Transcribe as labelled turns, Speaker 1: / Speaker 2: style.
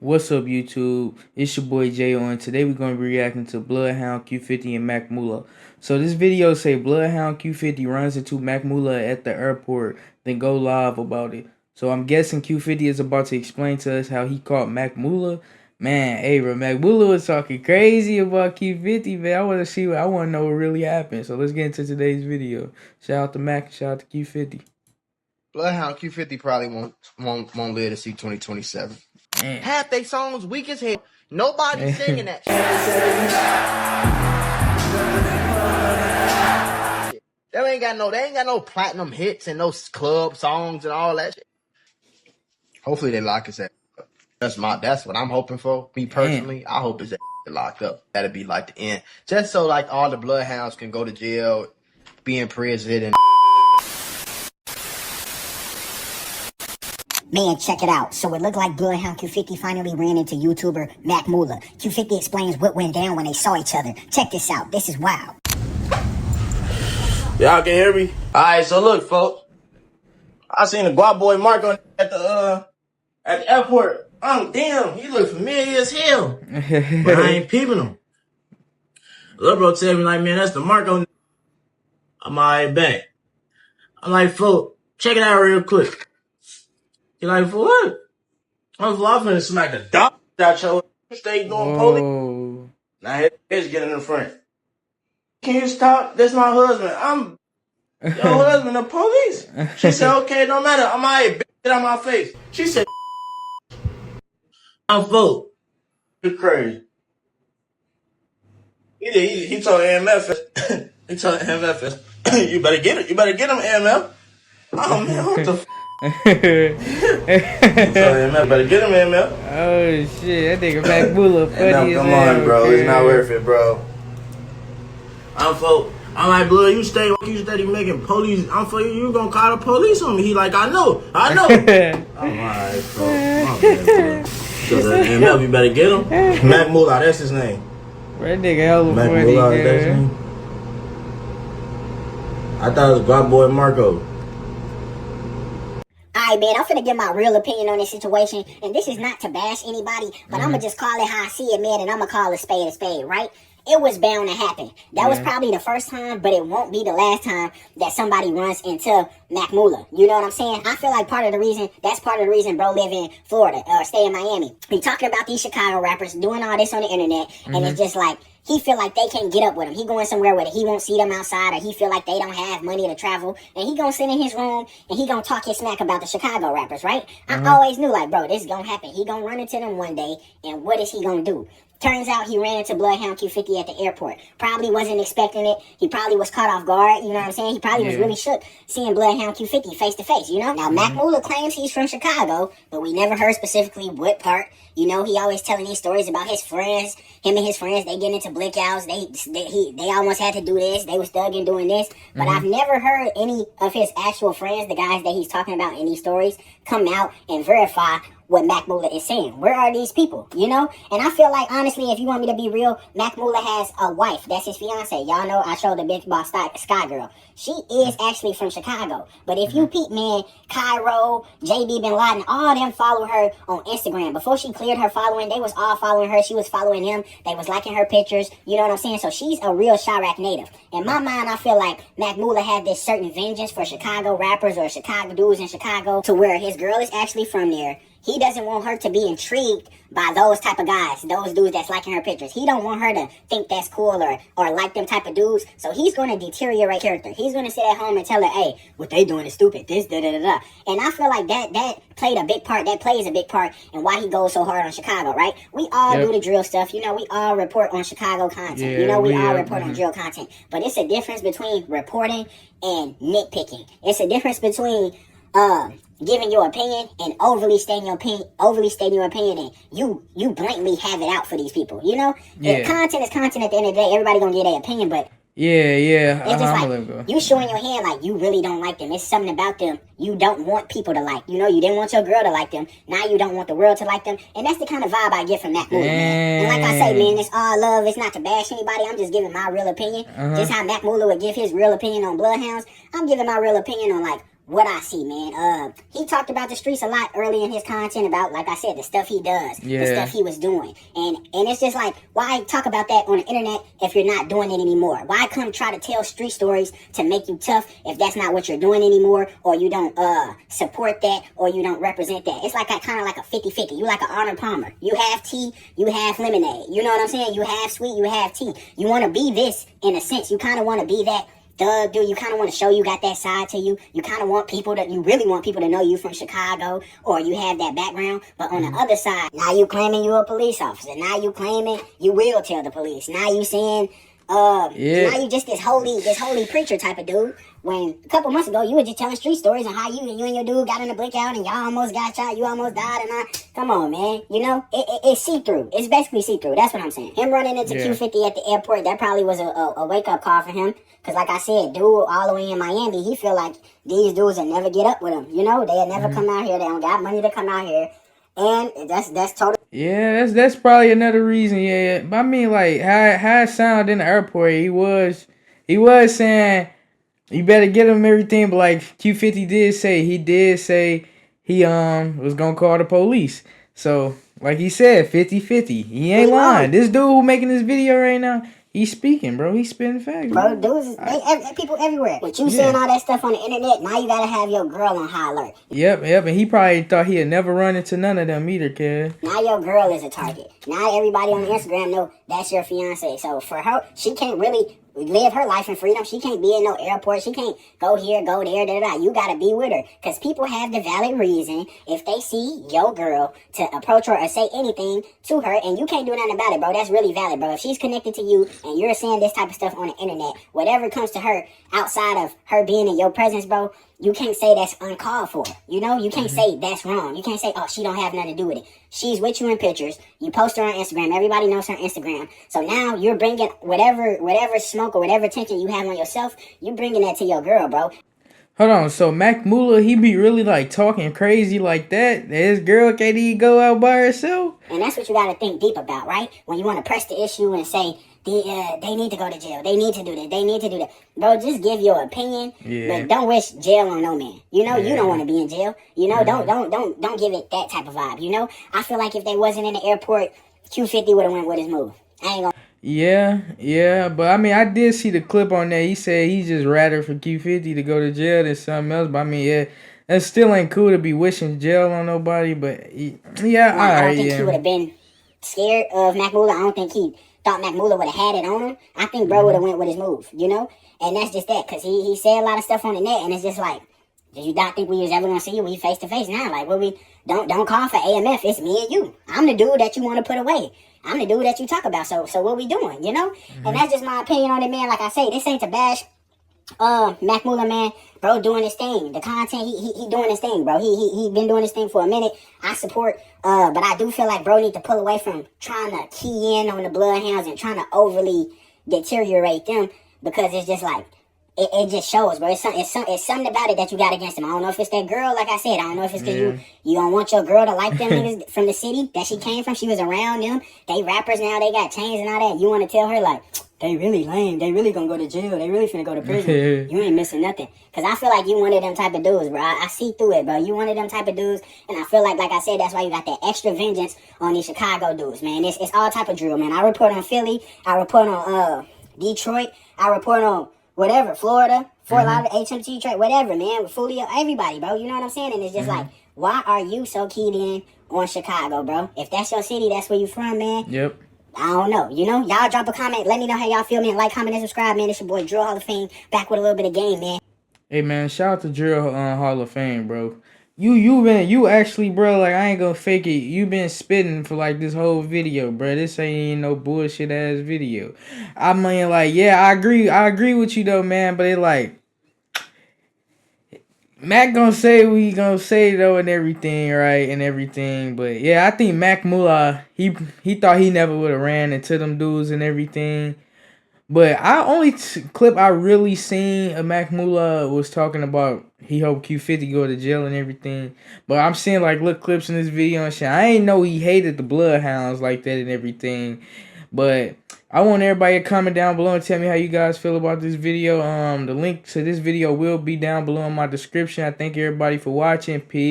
Speaker 1: What's up, YouTube? It's your boy J.O. and today we're going to be reacting to BloodHound, Q50, and Mac Mula. So this video say BloodHound Q50 runs into Mac Mula at the airport, then go live about it. So I'm guessing Q50 is about to explain to us how he caught Mac Mula. Man, hey, bro, Mac Mula was talking crazy about Q50, man. I want to know what really happened. So let's get into today's video. Shout out to Mac, shout out to Q50.
Speaker 2: BloodHound Q50 probably won't live to see 2027.
Speaker 1: Man.
Speaker 2: Half they songs weak as hell. Nobody singing that shit. They ain't got no platinum hits and no club songs and all that shit. Hopefully they lock his ass up. That's what I'm hoping for. Me personally, I hope his ass locked up. That'd be like the end. Just so like all the bloodhounds can go to jail, be in prison and
Speaker 3: Man, check it out. So it looked like BloodHound Q50 finally ran into YouTuber Mac Mula. Q50 explains what went down when they saw each other. Check this out. This is wild.
Speaker 4: Y'all can hear me? Alright, so look, folks. I seen the guap boy Marco at the airport. Damn, he look familiar as hell. But I ain't peeping him. Lil' bro tell me like, man, that's the Marco. I'm alright back. I'm like, folks, check it out real quick. He like, for what? I'm finna smack the dog out your stay doing police. Now here's getting in the front. Can you stop? That's my husband. I'm your husband, the police. She said, okay, no matter. I'm alright, bitch, get out my face. She said, I'm full. It's crazy. He told AMF, he told AMF, you better get it. You better get him, AMF. Oh, man, what the f***? He told AMF, better get him, AMF.
Speaker 1: Oh, shit. That nigga Mac Mula funny as hell.
Speaker 4: Come on, bro. It's not worth it, bro. I'm full. I'm like, blood, you steady making police. I'm for you. You gonna call the police on me? He like, I know. I'm alright, bro. My bad, bro. So ML, you better get him. Mac Mula, that's his name.
Speaker 1: That nigga hella
Speaker 4: Mac
Speaker 1: funny,
Speaker 4: Mula, that's his name. I thought it was guap boy Marco.
Speaker 3: Alright, man, I'm finna give my real opinion on this situation. And this is not to bash anybody, but I'ma just call it how I see it, man. And I'ma call a spade, right? It was bound to happen. That was probably the first time, but it won't be the last time that somebody runs into Mac Mula. You know what I'm saying? I feel like that's part of the reason bro live in Florida or stay in Miami. He talking about these Chicago rappers doing all this on the internet, and it's just like, he feel like they can't get up with him. He going somewhere where he won't see them outside, or he feel like they don't have money to travel, and he gonna sit in his room and he gonna talk his smack about the Chicago rappers, right? I always knew, like, bro, this is gonna happen. He gonna run into them one day, and what is he gonna do? Turns out he ran into BloodHound Q50 at the airport. Probably wasn't expecting it. He probably was caught off guard, you know what I'm saying? He probably was really shook seeing BloodHound Q50 face to face, you know? Now, Mac Mula claims he's from Chicago, but we never heard specifically what part. You know, he always telling these stories about his friends. Him and his friends, they get into blickouts. They almost had to do this. They was thugging doing this. But I've never heard any of his actual friends, the guys that he's talking about in these stories, come out and verify what Mac Mula is saying. Where are these people, you know? And I feel like, honestly, if you want me to be real, Mac Mula has a wife. That's his fiance. Y'all know I showed the Big Boss Sky Girl. She is actually from Chicago. But if you peep, man, Cairo, JB Bin Laden, all of them follow her on Instagram. Before she cleared her following, they was all following her. She was following him. They was liking her pictures. You know what I'm saying? So she's a real Chirac native. In my mind, I feel like Mac Mula had this certain vengeance for Chicago rappers or Chicago dudes in Chicago, to where his girl is actually from there. He doesn't want her to be intrigued by those type of guys, those dudes that's liking her pictures. He don't want her to think that's cool or like them type of dudes. So he's going to deteriorate character. He's going to sit at home and tell her, hey, what they doing is stupid, this, da-da-da-da. And I feel like that played a big part, that plays a big part in why he goes so hard on Chicago, right? We all do the drill stuff. You know, we all report on Chicago content. You know, we all report on drill content. But it's a difference between reporting and nitpicking. It's a difference between giving your opinion and overly stating your opinion, and you blatantly have it out for these people, you know? If content is content at the end of the day, everybody gonna get their opinion, but it's just like, you showing your hand like you really don't like them. It's something about them you don't want people to like. You know, you didn't want your girl to like them. Now you don't want the world to like them. And that's the kind of vibe I get from Mac Mula, man. And like I say, man, it's all love. It's not to bash anybody. I'm just giving my real opinion. Just how Mac Mula would give his real opinion on Bloodhounds, I'm giving my real opinion on, like, what I see, man. He talked about the streets a lot early in his content about, like I said, the stuff he does, the stuff he was doing. And it's just like, why talk about that on the internet if you're not doing it anymore? Why come try to tell street stories to make you tough if that's not what you're doing anymore, or you don't support that, or you don't represent that? It's like kind of like a 50-50. You like an Arnold Palmer. You have tea, you have lemonade. You know what I'm saying? You have sweet, you have tea. You want to be this in a sense. You kind of want to be that thug, dude. You kind of want to show you got that side to you. You kind of want people to, you really want people to know you from Chicago, or you have that background. But on the other side, now you claiming you a police officer. Now you claiming you will tell the police. Now you saying, now you just this holy preacher type of dude. When a couple months ago you were just telling street stories and how you and your dude got in the blink out and y'all almost got shot, you almost died, and come on, man. You know, it's see-through. It's basically see-through. That's what I'm saying. Him running into Q50 at the airport, that probably was a wake-up call for him. Because like I said, dude all the way in Miami, he feel like these dudes will never get up with him. You know, they'll never come out here. They don't got money to come out here. And that's totally...
Speaker 1: Yeah, that's probably another reason, yeah. But I mean, like, how it sounded in the airport, he was saying, you better get him everything, but like Q50 did say he was gonna call the police. So, like he said, 50-50. He ain't lying. This dude who making this video right now, he's speaking, bro. He's spitting facts.
Speaker 3: Bro, dudes, people everywhere. But you saying all that stuff on the internet, now you gotta have your girl on high alert.
Speaker 1: Yep. And he probably thought he'd never run into none of them either, kid.
Speaker 3: Now your girl is a target. Now everybody on Instagram know that's your fiance. So for her, she can't really live her life in freedom. She can't be in no airport. She can't go here, go there, You gotta be with her. Because people have the valid reason, if they see your girl, to approach her or say anything to her, and you can't do nothing about it, bro. That's really valid, bro. If she's connected to you and you're saying this type of stuff on the internet, whatever comes to her outside of her being in your presence, bro, you can't say that's uncalled for. You know, you can't say that's wrong. You can't say, oh, she don't have nothing to do with it. She's with you in pictures. You post her on Instagram. Everybody knows her Instagram. So now you're bringing whatever smoke or whatever tension you have on yourself, you bringing that to your girl, bro.
Speaker 1: Hold on, so Mula, he be really like talking crazy like that? His girl can't even go out by herself?
Speaker 3: And that's what you gotta think deep about, right? When you want to press the issue and say, they need to go to jail. They need to do this. They need to do that. Bro, just give your opinion, but don't wish jail on no man. You know, you don't want to be in jail. You know, don't give it that type of vibe. You know, I feel like if they wasn't in the airport, Q50 would have went with his move. I ain't gonna.
Speaker 1: Yeah, but I mean, I did see the clip on there. He said he just rather for Q50 to go to jail than something else. But I mean, yeah, that still ain't cool to be wishing jail on nobody. But
Speaker 3: I don't think he would have been scared of Mula. I don't think he thought Mula would have had it on him. I think bro would have went with his move, you know? And that's just that, because he said a lot of stuff on the net, and it's just like, did you not think we was ever going to see you? We face to face now. Like, don't call for AMF. It's me and you. I'm the dude that you want to put away. I'm the dude that you talk about. So what we doing, you know? And that's just my opinion on it, man. Like I say, this ain't to bash Mula, man. Bro doing his thing. The content, he doing his thing, bro. He been doing his thing for a minute. I support, but I do feel like bro need to pull away from trying to key in on the Bloodhounds and trying to overly deteriorate them, because it's just like, it just shows, bro. It's something about it that you got against him. I don't know if it's that girl, like I said. I don't know if it's because you don't want your girl to like them niggas from the city that she came from. She was around them. They rappers now. They got chains and all that. You want to tell her, like, they really lame. They really gonna go to jail. They really finna go to prison. You ain't missing nothing. Because I feel like you one of them type of dudes, bro. I see through it, bro. You one of them type of dudes. And I feel like I said, that's why you got that extra vengeance on these Chicago dudes, man. It's all type of drill, man. I report on Philly. I report on Detroit. I report on whatever, Florida, Fort Lauderdale, HMT, Trade, whatever, man, with Fulio, everybody, bro. You know what I'm saying? And it's just like, why are you so keyed in on Chicago, bro? If that's your city, that's where you from, man.
Speaker 1: Yep.
Speaker 3: I don't know. You know, y'all drop a comment. Let me know how y'all feel, man. Like, comment, and subscribe, man. It's your boy, Drill Hall of Fame, back with a little bit of game, man.
Speaker 1: Hey, man, shout out to Drill Hall of Fame, bro. You actually, bro, like, I ain't gonna fake it. You been spitting for, like, this whole video, bro. This ain't no bullshit-ass video. I mean, like, yeah, I agree with you, though, man, but it, like, Mac gonna say what he gonna say, though, and everything, right, and everything, but, yeah, I think Mula, he thought he never would have ran into them dudes and everything. But only clip I really seen of Mula was talking about he hoped Q50 go to jail and everything. But I'm seeing like little clips in this video and shit. I ain't know he hated the Bloodhounds like that and everything. But I want everybody to comment down below and tell me how you guys feel about this video. The link to this video will be down below in my description. I thank everybody for watching. Peace.